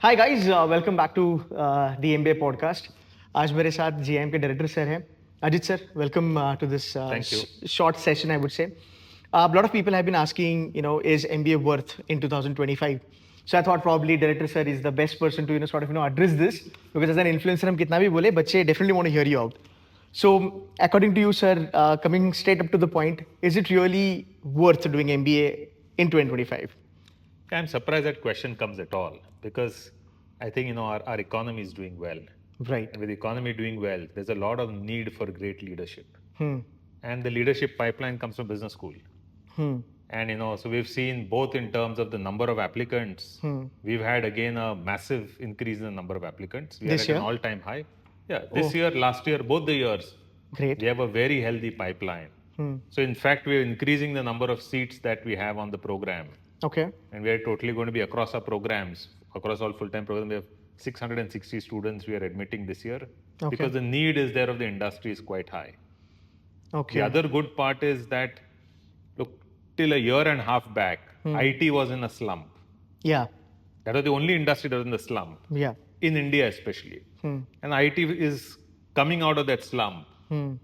Hi guys, welcome back to the MBA podcast. आज मेरे साथ GIM के डायरेक्टर सर हैं Ajit sir. Welcome to this Thank you. short session, I would say. A lot of people have been asking, is MBA worth in 2025? So I thought probably director sir is the best person to address this, because as an influencer हम कितना भी बोले, बच्चे definitely want to hear you out. So according to you, sir, coming straight up to the point, is it really worth doing MBA in 2025? I'm surprised that question comes at all because I think our economy is doing well. Right. And with the economy doing well, there's a lot of need for great leadership. Hmm. And the leadership pipeline comes from business school. And so we've seen both in terms of the number of applicants. We've had again a massive increase in the number of applicants. We This are at year? an all-time high. Yeah, this year, last year, both the years. Great. We have a very healthy pipeline. So in fact, we're increasing the number of seats that we have on the program. Okay. And we are totally going to be across our programs, across all full-time programs. We have 660 students we are admitting this year because the need is there of the industry is quite high. Okay. The other good part is that, look, till a year and a half back, IT was in a slump. Yeah. That was the only industry that was in the slump, Yeah. in India especially. And IT is coming out of that slump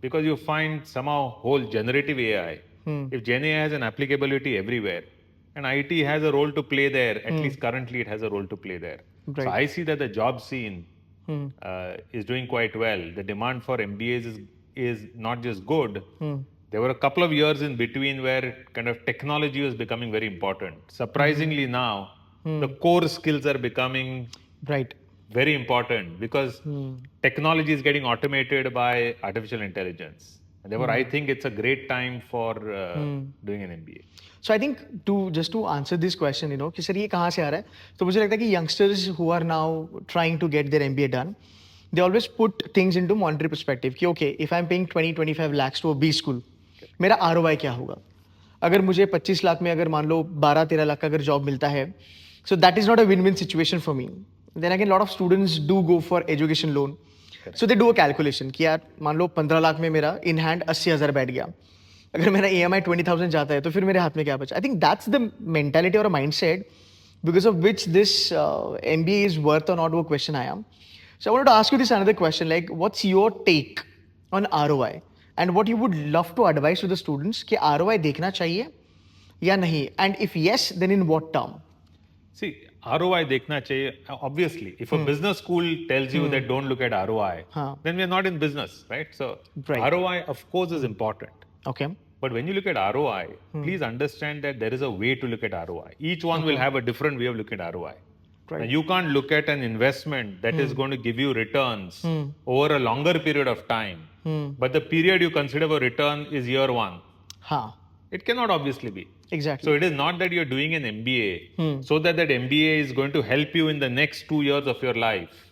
because you find somehow whole generative AI, if Gen AI has an applicability everywhere, and IT has a role to play there, at least currently it has a role to play there. Right. So I see that the job scene is doing quite well. The demand for MBAs is not just good. There were a couple of years in between where kind of technology was becoming very important. Surprisingly now, the core skills are becoming Right. very important because technology is getting automated by artificial intelligence. And therefore, I think it's a great time for doing an MBA. So I think just to answer this question, कि sir ये कहाँ से आ रहा है, तो मुझे लगता है कि youngsters who are now trying to get their MBA done, they always put things into monetary perspective कि okay, if I'm paying 20-25 lakhs to a B school, मेरा ROI क्या होगा? अगर मुझे 25 लाख में अगर मान लो 12-13 लाख का अगर जॉब मिलता है, so that is not a win-win situation for me. Then again, a lot of students do go for education loan. So they do a calculation कि यार मान लो 15 लाख में मेरा in hand 80,000 बैठ गया. अगर मेरा EMI 20,000 जाता है तो फिर मेरे हाथ में क्या बचा? I think that's the mentality or a mindset because of which this MBA is worth or not वो question आया. So I wanted to ask you this another question, like what's your take on ROI and what you would love to advise to the students कि ROI देखना चाहिए या नहीं, and if yes, then in what term? See, ROI देखना चाहिए. Obviously, if a business school tells you that don't look at ROI, then we're not in business, right? So Right. ROI, of course, is important. Okay. But when you look at ROI, please understand that there is a way to look at ROI. Each one will have a different way of looking at ROI. Right. Now, you can't look at an investment that is going to give you returns over a longer period of time. But the period you consider for return is year one. हाँ. It cannot obviously be. Exactly. So it is not that you're doing an MBA so that MBA is going to help you in the next 2 years of your life.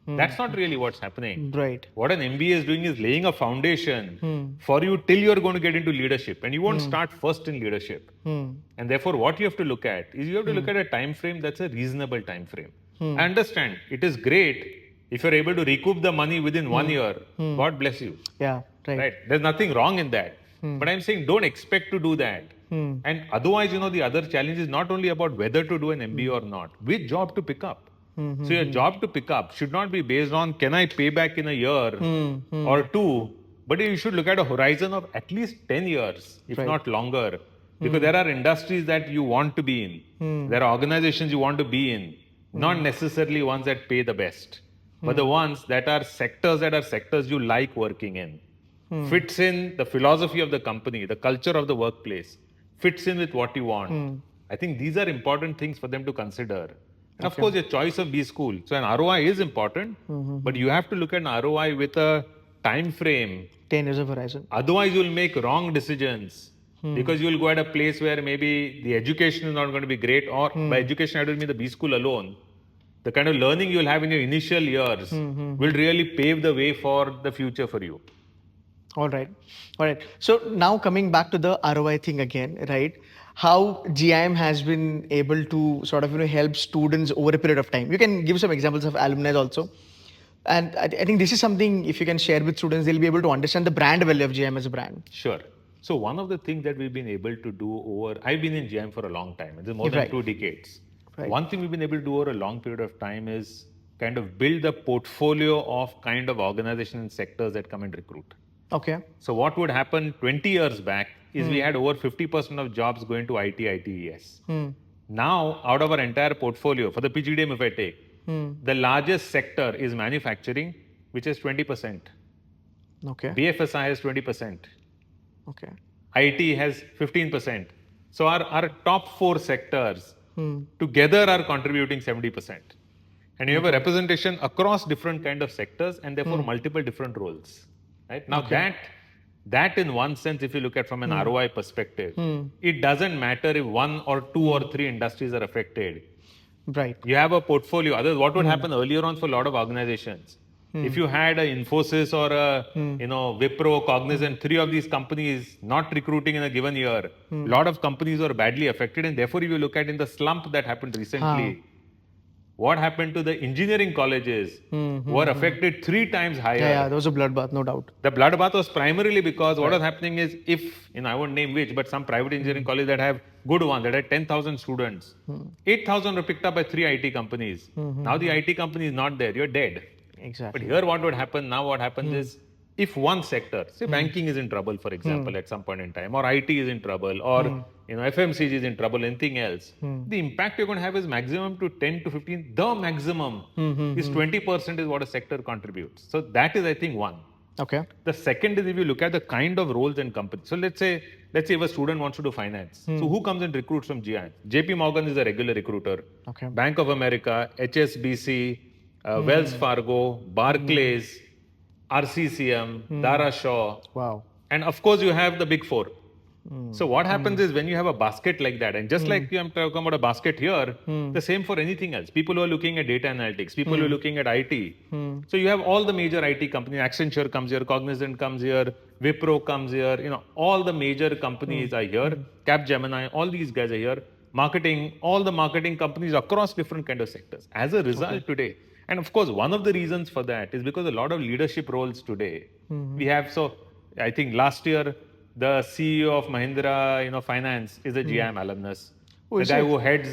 That's not really what's happening. Right. What an MBA is doing is laying a foundation for you till you're going to get into leadership. And you won't start first in leadership. And therefore, what you have to look at is you have to look at a time frame that's a reasonable time frame. I understand it is great if you're able to recoup the money within 1 year. God bless you. Yeah. Right. There's nothing wrong in that. But I'm saying don't expect to do that. And otherwise, the other challenge is not only about whether to do an MBA or not, which job to pick up. So your job to pick up should not be based on can I pay back in a year or two, but you should look at a horizon of at least 10 years, if not longer. Because there are industries that you want to be in. There are organizations you want to be in, not necessarily ones that pay the best, but the ones that are sectors you like working in. Fits in the philosophy of the company, the culture of the workplace, fits in with what you want. I think these are important things for them to consider. And of course, your choice of B school. So an ROI is important, but you have to look at an ROI with a time frame. 10 years of horizon. Otherwise, you'll make wrong decisions because you'll go at a place where maybe the education is not going to be great, or by education, I don't mean the B school alone. The kind of learning you'll have in your initial years will really pave the way for the future for you. All right. So now coming back to the ROI thing again, right? How GIM has been able to sort of help students over a period of time. You can give some examples of alumni also. And I think this is something, if you can share with students, they'll be able to understand the brand value of GIM as a brand. Sure. So one of the things that we've been able to do I've been in GIM for a long time. It's more than 2 decades. Right. One thing we've been able to do over a long period of time is kind of build a portfolio of kind of organization and sectors that come and recruit. Okay. So what would happen 20 years back is we had over 50% of jobs going to IT, ITES. Now, out of our entire portfolio, for the PGDM if I take, the largest sector is manufacturing, which is 20%. Okay. BFSI has 20%. Okay. IT has 15%. So our top 4 sectors together are contributing 70%. And you have a representation across different kind of sectors and therefore multiple different roles. Right? Now that in one sense, if you look at from an ROI perspective, it doesn't matter if 1 or 2 or 3 industries are affected. Right. You have a portfolio. Otherwise, what would happen earlier on for a lot of organizations? If you had a Infosys or a Wipro, Cognizant, 3 of these companies not recruiting in a given year, a lot of companies were badly affected. And therefore, if you look at in the slump that happened recently, what happened to the engineering colleges were affected 3 times higher. Yeah, there was a bloodbath, no doubt. The bloodbath was primarily because what was happening is if, I won't name which, but some private engineering college that have good ones, that had 10,000 students, 8,000 were picked up by 3 IT companies. Now the IT company is not there, you're dead. Exactly. But here what would happen, now what happens is, if one sector, say banking is in trouble, for example, at some point in time, or IT is in trouble, or FMCG is in trouble, anything else, the impact you're going to have is maximum to 10 to 15. The maximum is 20% is what a sector contributes. So that is, I think, one. Okay. The second is if you look at the kind of roles and companies. So let's say if a student wants to do finance. So who comes and recruits from GIM? JP Morgan is a regular recruiter. Okay. Bank of America, HSBC, Wells Fargo, Barclays, RCCM, Dara Shaw. Wow. And of course, you have the big 4. So what happens is when you have a basket like that, and just like I'm talking about a basket here, the same for anything else. People who are looking at data analytics, people who are looking at IT. So you have all the major IT companies. Accenture comes here, Cognizant comes here, Wipro comes here. All the major companies are here. Capgemini, all these guys are here. Marketing, all the marketing companies across different kind of sectors. As a result today, and of course, one of the reasons for that is because a lot of leadership roles today we have. So I think last year, the CEO of Mahindra, Finance is a GIM alumnus. The guy who heads,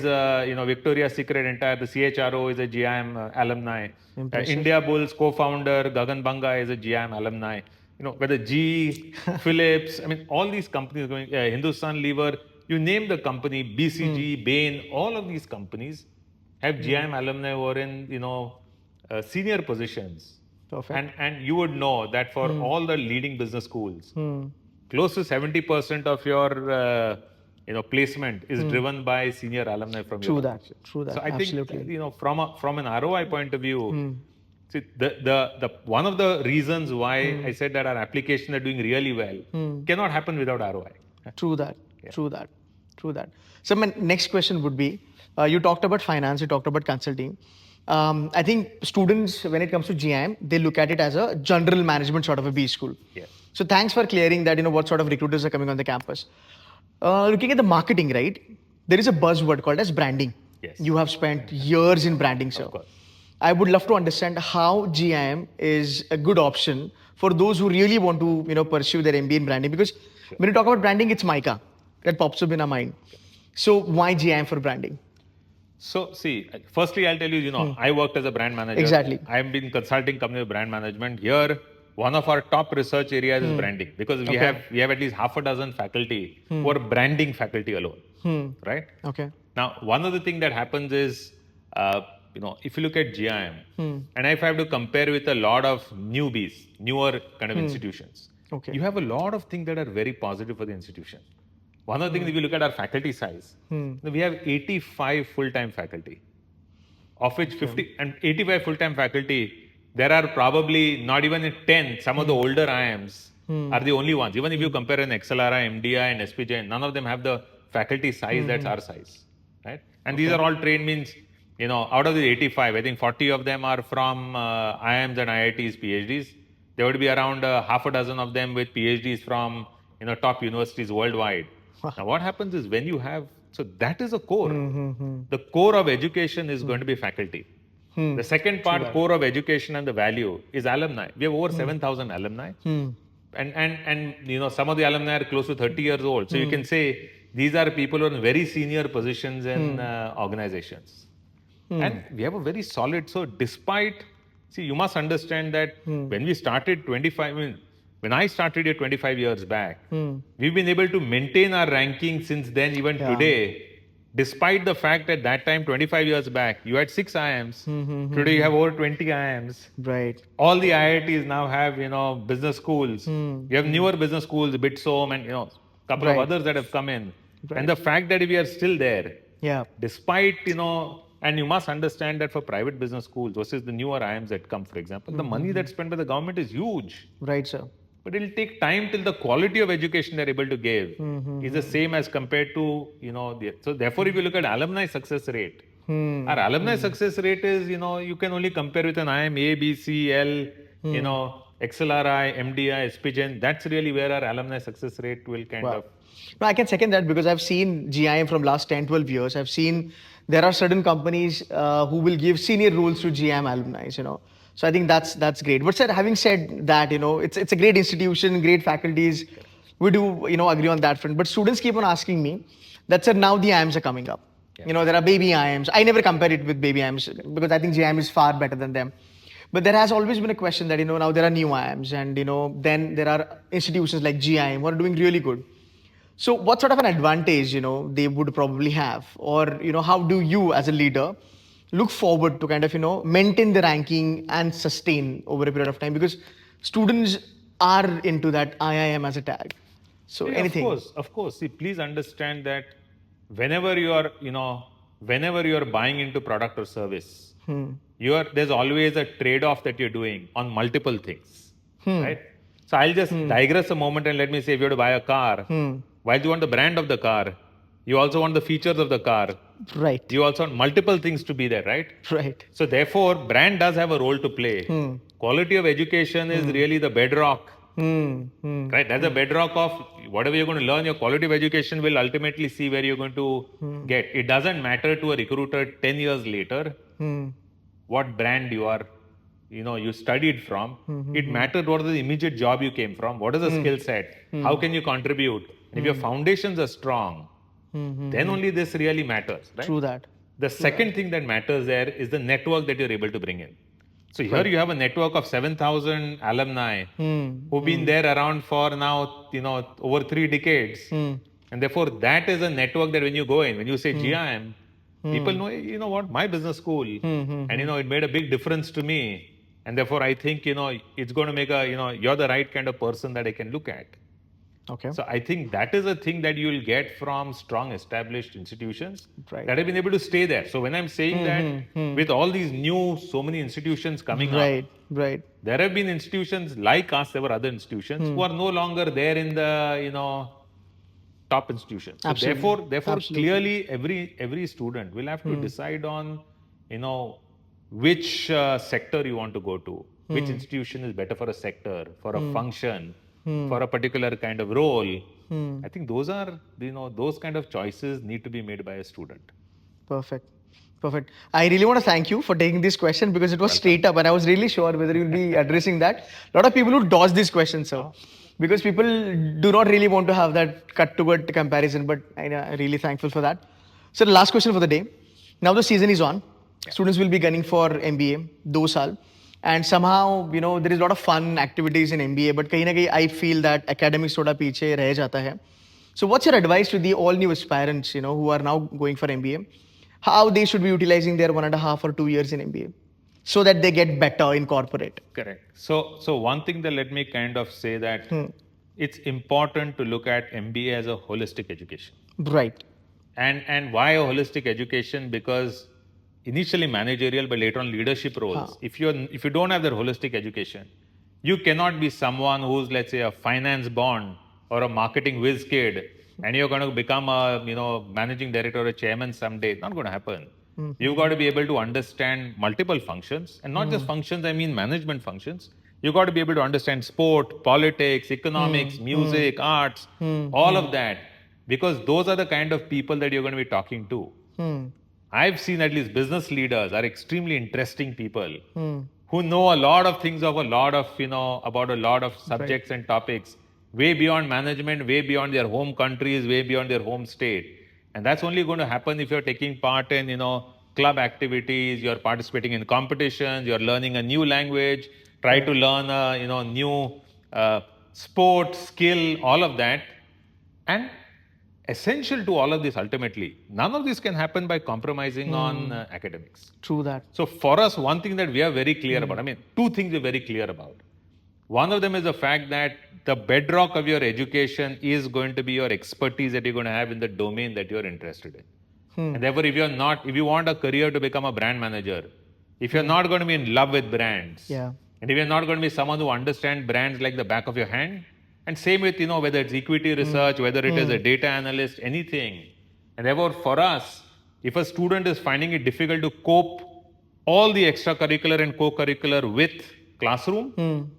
Victoria's Secret entire, the CHRO is a GIM alumni. India Bulls co-founder Gagan Banga is a GIM alumni. Whether GE, Philips, all these companies going, Hindustan Lever, you name the company, BCG, Bain, all of these companies have GIM alumni who are in, senior positions. Perfect. And you would know that for all the leading business schools, close to 70% of your placement is driven by senior alumni from your organization. True that. So I Absolutely. think from an ROI point of view, see, the one of the reasons why I said that our applications are doing really well cannot happen without ROI. True that. So my next question would be, you talked about finance, you talked about consulting. I think students, when it comes to GIM, they look at it as a general management sort of a B school. Yeah. So thanks for clearing that, what sort of recruiters are coming on the campus. Looking at the marketing, right? There is a buzzword called as branding. Yes. You have spent years in branding, sir. Of course. I would love to understand how GIM is a good option for those who really want to, pursue their MBA in branding. Because when you talk about branding, it's MICA that pops up in our mind. So why GIM for branding? So see, firstly, I'll tell you, I worked as a brand manager. Exactly. I've been consulting company with brand management. Here, one of our top research areas is branding because we have at least half a dozen faculty who are branding faculty alone, right? Okay. Now, one of the things that happens is, if you look at GIM, and if I have to compare with a lot of newbies, newer kind of institutions, you have a lot of things that are very positive for the institution. One of the things, if you look at our faculty size, we have 85 full-time faculty, of which 50 and 85 full-time faculty, there are probably not even 10, some of the older IIMs are the only ones. Even if you compare an XLRI, MDI and SPJ, none of them have the faculty size that's our size, right? And these are all trained means, out of the 85, I think 40 of them are from IIMs and IITs, PhDs. There would be around half a dozen of them with PhDs from, top universities worldwide. Now, what happens is when you have, so that is a core. The core of education is going to be faculty. The second part, core of education and the value is alumni. We have over 7,000 alumni. And some of the alumni are close to 30 years old. So you can say these are people in very senior positions in organizations. And we have a very solid, so despite, see, you must understand that when we started 25, when I started here 25 years back, we've been able to maintain our ranking since then, even today, despite the fact at that time, 25 years back, you had 6 IIMs. Today you have over 20 IIMs. Right. All the IITs now have, business schools. You have newer business schools, Bitsom and, couple of others that have come in. Right. And the fact that we are still there, Yeah. despite, and you must understand that for private business schools versus the newer IIMs that come, for example, the money that's spent by the government is huge. Right, sir. But it'll take time till the quality of education they're able to give is the same as compared to, so therefore if you look at alumni success rate, our alumni success rate is, you can only compare with an IIM A, B, C, L, XLRI, MDI, SPGen. That's really where our alumni success rate will kind of. No, I can second that because I've seen GIM from last 10, 12 years. I've seen there are certain companies who will give senior roles to GIM alumni, So I think that's great. But sir, having said that, it's a great institution, great faculties. We do, agree on that front. But students keep on asking me that, sir, now the IIMs are coming up. Yeah. There are baby IIMs. I never compare it with baby IIMs because I think GIM is far better than them. But there has always been a question that, now there are new IIMs and, then there are institutions like GIM who are doing really good. So what sort of an advantage, they would probably have? Or, how do you as a leader look forward to kind of, maintain the ranking and sustain over a period of time? Because students are into that IIM as a tag. So yeah, anything. Of course. See, please understand that whenever you are, whenever you are buying into product or service, there's always a trade-off that you're doing on multiple things, right? So I'll just digress a moment and let me say, if you have to buy a car, while you want the brand of the car, you also want the features of the car. Right. You also want multiple things to be there, right? Right. So therefore, brand does have a role to play. Quality of education is really the bedrock. Right? That's the bedrock of whatever you're going to learn. Your quality of education will ultimately see where you're going to get. It doesn't matter to a recruiter 10 years later what brand you are, you studied from. It matters what is the immediate job you came from. What is the skill set? How can you contribute? And if your foundations are strong, then only this really matters. Right? True that. The second thing that matters there is the network that you're able to bring in. So here you have a network of 7,000 alumni who've been there around for now, over 3 decades. And therefore, that is a network that when you go in, when you say GIM, people know, what, my business school. And, it made a big difference to me. And therefore, I think, it's going to make you're the right kind of person that I can look at. Okay. So I think that is a thing that you will get from strong established institutions Right. that have been able to stay there. So when I'm saying that with all these so many institutions coming up, Right. there have been institutions like us, there were other institutions who are no longer there in the, top institutions. So therefore clearly every student will have to decide on, which sector you want to go to, which institution is better for a sector, for a function, for a particular kind of role. I think those are, those kind of choices need to be made by a student. Perfect. I really want to thank you for taking this question because it was straight up and I was really sure whether you'll be addressing that. A lot of people would dodge this question, sir, because people do not really want to have that cut-to-cut comparison, but I'm really thankful for that. So the last question for the day. Now the season is on. Yeah. Students will be gunning for MBA, 2 saal. And somehow, there is a lot of fun activities in MBA, but kahin na kahin, I feel that academics thoda piche reh jata hai. So what's your advice to the all new aspirants, who are now going for MBA? How they should be utilizing their 1.5 or 2 years in MBA so that they get better in corporate? Correct. So one thing that let me kind of say that it's important to look at MBA as a holistic education. Right. And why a holistic education? Because initially managerial, but later on leadership roles. If you don't have that holistic education, you cannot be someone who's, let's say, a finance bond or a marketing whiz kid, and you're going to become a managing director or a chairman someday. It's not going to happen. You've got to be able to understand multiple functions, and not just functions. I mean management functions. You've got to be able to understand sport, politics, economics, music, arts, all of that, because those are the kind of people that you're going to be talking to. I've seen at least business leaders are extremely interesting people who know a lot of things of a lot of, about a lot of subjects and topics, way beyond management, way beyond their home countries, way beyond their home state. And that's only going to happen if you're taking part in, club activities, you're participating in competitions, you're learning a new language, try to learn a, new sport, skill, all of that. And essential to all of this ultimately, none of this can happen by compromising on academics. True that. So for us, one thing that we are very clear about, two things we're very clear about. One of them is the fact that the bedrock of your education is going to be your expertise that you're going to have in the domain that you're interested in. And therefore, if you want a career to become a brand manager, if you're not going to be in love with brands, and if you're not going to be someone who understands brands like the back of your hand, and same with, whether it's equity research, whether it is a data analyst, anything. And therefore, for us, if a student is finding it difficult to cope all the extracurricular and co-curricular with classroom,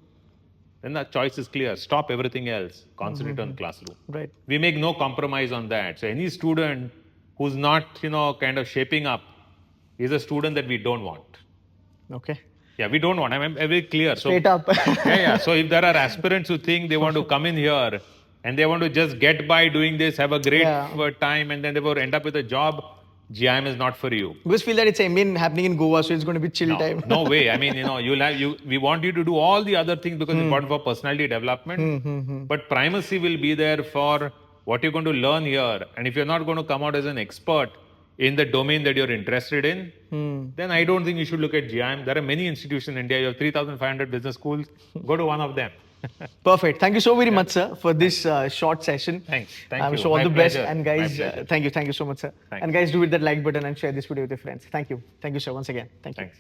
then the choice is clear. Stop everything else. Concentrate on classroom. Right. We make no compromise on that. So any student who's not, kind of shaping up is a student that we don't want. Okay. Yeah, we don't want. I'm very clear. Straight up. yeah. So if there are aspirants who think they want to come in here and they want to just get by doing this, have a great time, and then they will end up with a job, GIM is not for you. Because feel that it's happening in Goa, so it's going to be chill time. No way. I mean, we want you to do all the other things because it's important for personality development. But primacy will be there for what you're going to learn here. And if you're not going to come out as an expert in the domain that you're interested in, then I don't think you should look at GIM. There are many institutions in India. You have 3,500 business schools. Go to one of them. Perfect. Thank you so very much, sir, for this short session. Thanks. I'm you. sure all My the pleasure. best. And guys, thank you so much, sir. Thanks. And guys, do hit that like button and share this video with your friends. Thank you. Thank you, sir, once again. Thank you. Thanks.